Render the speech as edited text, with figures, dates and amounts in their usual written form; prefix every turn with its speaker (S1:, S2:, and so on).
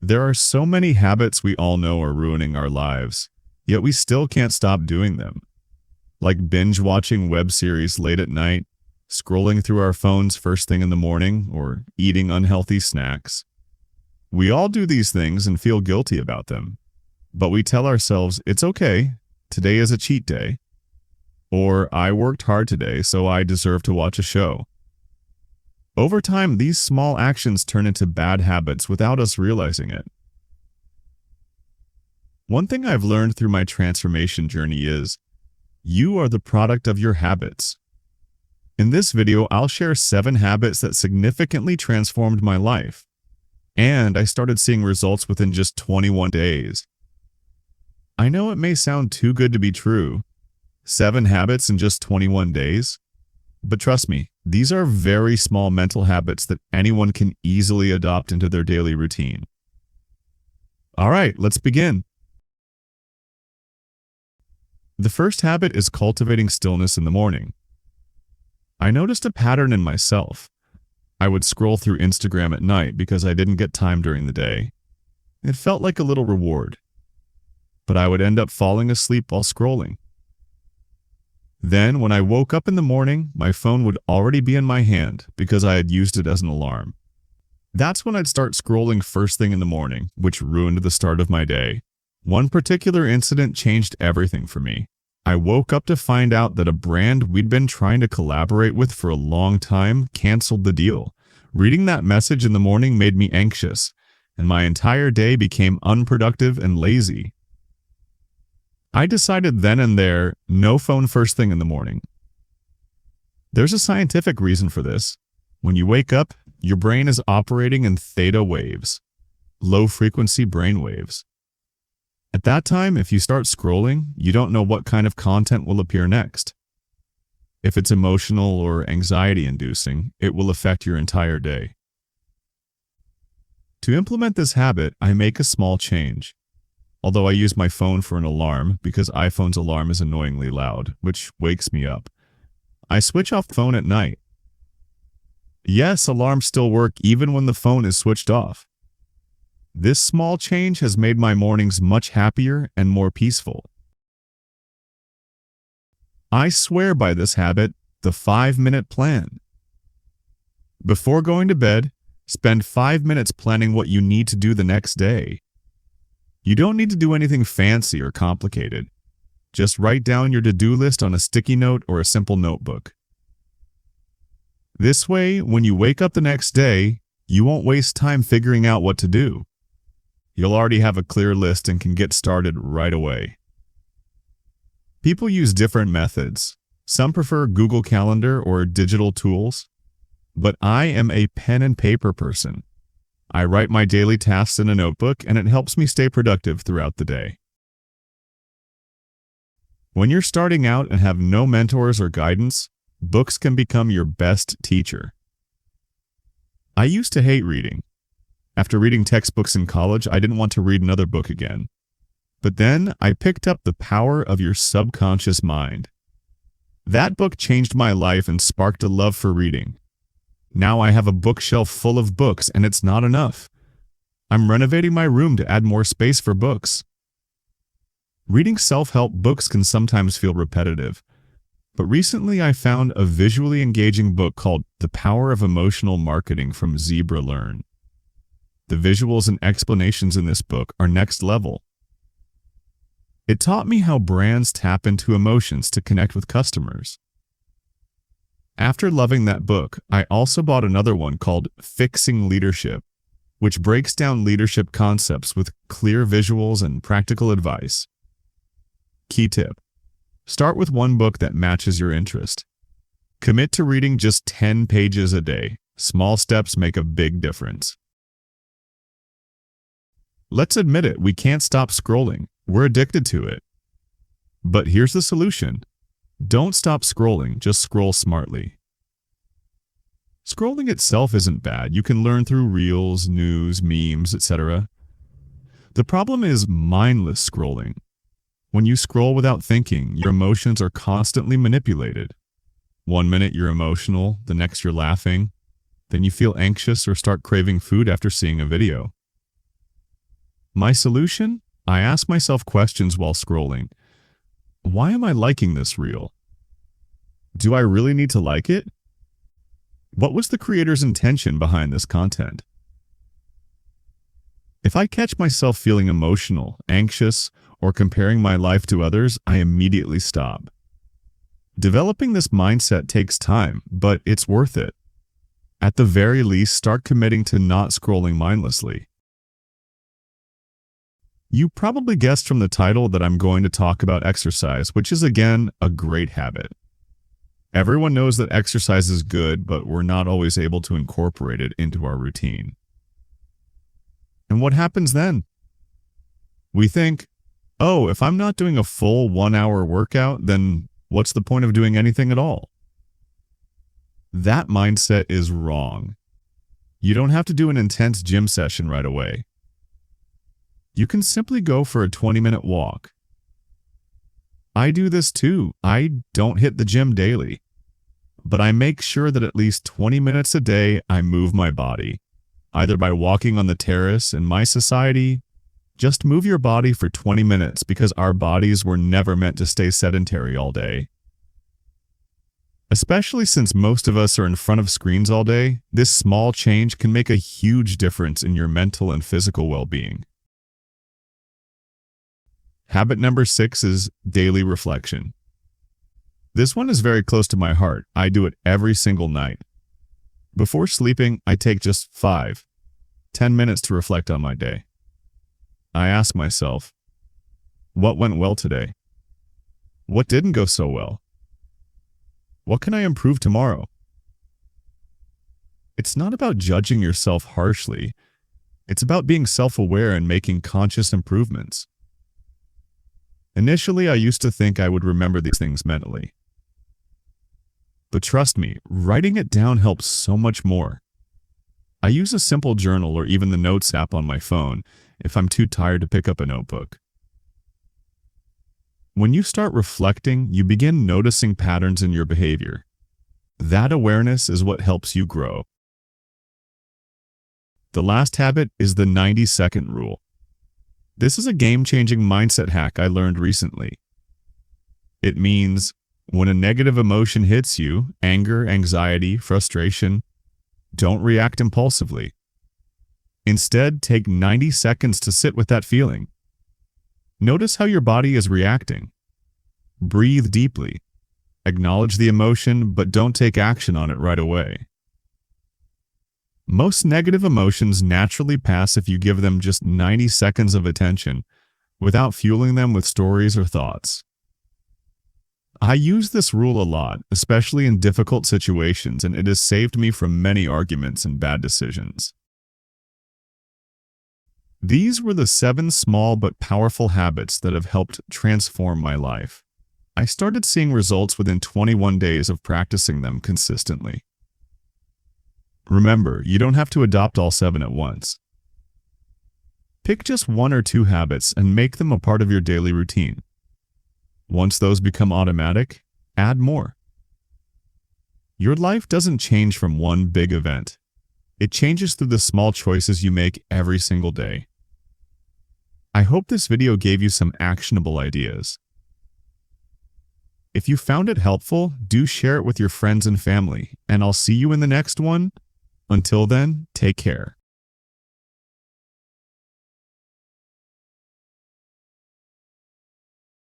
S1: There are so many habits we all know are ruining our lives, yet we still can't stop doing them. Like binge watching web series late at night, scrolling through our phones first thing in the morning, or eating unhealthy snacks. We all do these things and feel guilty about them. But we tell ourselves, it's okay, today is a cheat day. Or, I worked hard today, so I deserve to watch a show. Over time, these small actions turn into bad habits without us realizing it. One thing I've learned through my transformation journey is, you are the product of your habits. In this video, I'll share 7 habits that significantly transformed my life. And I started seeing results within just 21 days. I know it may sound too good to be true. 7 habits in just 21 days? But trust me, these are very small mental habits that anyone can easily adopt into their daily routine. All right, let's begin. The first habit is cultivating stillness in the morning. I noticed a pattern in myself. I would scroll through Instagram at night because I didn't get time during the day. It felt like a little reward. But I would end up falling asleep while scrolling. Then, when I woke up in the morning, my phone would already be in my hand because I had used it as an alarm. That's when I'd start scrolling first thing in the morning, which ruined the start of my day. One particular incident changed everything for me. I woke up to find out that a brand we'd been trying to collaborate with for a long time canceled the deal. Reading that message in the morning made me anxious, and my entire day became unproductive and lazy. I decided then and there, no phone first thing in the morning. There's a scientific reason for this. When you wake up, your brain is operating in theta waves, low-frequency brain waves. At that time, if you start scrolling, you don't know what kind of content will appear next. If it's emotional or anxiety-inducing, it will affect your entire day. To implement this habit, I make a small change. Although I use my phone for an alarm because iPhone's alarm is annoyingly loud, which wakes me up. I switch off the phone at night. Yes, alarms still work even when the phone is switched off. This small change has made my mornings much happier and more peaceful. I swear by this habit, the 5-minute plan. Before going to bed, spend 5 minutes planning what you need to do the next day. You don't need to do anything fancy or complicated. Just write down your to-do list on a sticky note or a simple notebook. This way, when you wake up the next day, you won't waste time figuring out what to do. You'll already have a clear list and can get started right away. People use different methods. Some prefer Google Calendar or digital tools, but I am a pen and paper person. I write my daily tasks in a notebook, and it helps me stay productive throughout the day. When you're starting out and have no mentors or guidance, books can become your best teacher. I used to hate reading. After reading textbooks in college, I didn't want to read another book again. But then I picked up The Power of Your Subconscious Mind. That book changed my life and sparked a love for reading. Now I have a bookshelf full of books, and it's not enough. I'm renovating my room to add more space for books. Reading self-help books can sometimes feel repetitive, but recently I found a visually engaging book called The Power of Emotional Marketing from Zebra Learn. The visuals and explanations in this book are next level. It taught me how brands tap into emotions to connect with customers. After loving that book, I also bought another one called Fixing Leadership, which breaks down leadership concepts with clear visuals and practical advice. Key tip: start with one book that matches your interest. Commit to reading just 10 pages a day. Small steps make a big difference. Let's admit it, we can't stop scrolling. We're addicted to it. But here's the solution. Don't stop scrolling, just scroll smartly. Scrolling itself isn't bad. You can learn through reels, news, memes, etc. The problem is mindless scrolling. When you scroll without thinking, your emotions are constantly manipulated. 1 minute you're emotional, the next you're laughing. Then you feel anxious or start craving food after seeing a video. My solution? I ask myself questions while scrolling. Why am I liking this reel? Do I really need to like it? What was the creator's intention behind this content? If I catch myself feeling emotional, anxious, or comparing my life to others, I immediately stop. Developing this mindset takes time, but it's worth it. At the very least, start committing to not scrolling mindlessly. You probably guessed from the title that I'm going to talk about exercise, which is again a great habit. Everyone knows that exercise is good, but we're not always able to incorporate it into our routine. And what happens then? We think, oh, if I'm not doing a full 1-hour workout, then what's the point of doing anything at all? That mindset is wrong. You don't have to do an intense gym session right away. You can simply go for a 20-minute walk. I do this too. I don't hit the gym daily, but I make sure that at least 20 minutes a day I move my body, either by walking on the terrace. In my society, just move your body for 20 minutes because our bodies were never meant to stay sedentary all day. Especially since most of us are in front of screens all day, this small change can make a huge difference in your mental and physical well-being. Habit number 6 is daily reflection. This one is very close to my heart. I do it every single night. Before sleeping, I take just 5-10 minutes to reflect on my day. I ask myself, what went well today? What didn't go so well? What can I improve tomorrow? It's not about judging yourself harshly. It's about being self-aware and making conscious improvements. Initially, I used to think I would remember these things mentally. But trust me, writing it down helps so much more. I use a simple journal or even the Notes app on my phone if I'm too tired to pick up a notebook. When you start reflecting, you begin noticing patterns in your behavior. That awareness is what helps you grow. The last habit is the 90-second rule. This is a game-changing mindset hack I learned recently. It means when a negative emotion hits you, anger, anxiety, frustration, don't react impulsively. Instead, take 90 seconds to sit with that feeling. Notice how your body is reacting. Breathe deeply. Acknowledge the emotion, but don't take action on it right away. Most negative emotions naturally pass if you give them just 90 seconds of attention without fueling them with stories or thoughts. I use this rule a lot, especially in difficult situations, and it has saved me from many arguments and bad decisions. These were the 7 small but powerful habits that have helped transform my life. I started seeing results within 21 days of practicing them consistently. Remember, you don't have to adopt all 7 at once. Pick just 1 or 2 habits and make them a part of your daily routine. Once those become automatic, add more. Your life doesn't change from one big event. It changes through the small choices you make every single day. I hope this video gave you some actionable ideas. If you found it helpful, do share it with your friends and family, and I'll see you in the next one. Until then, take care.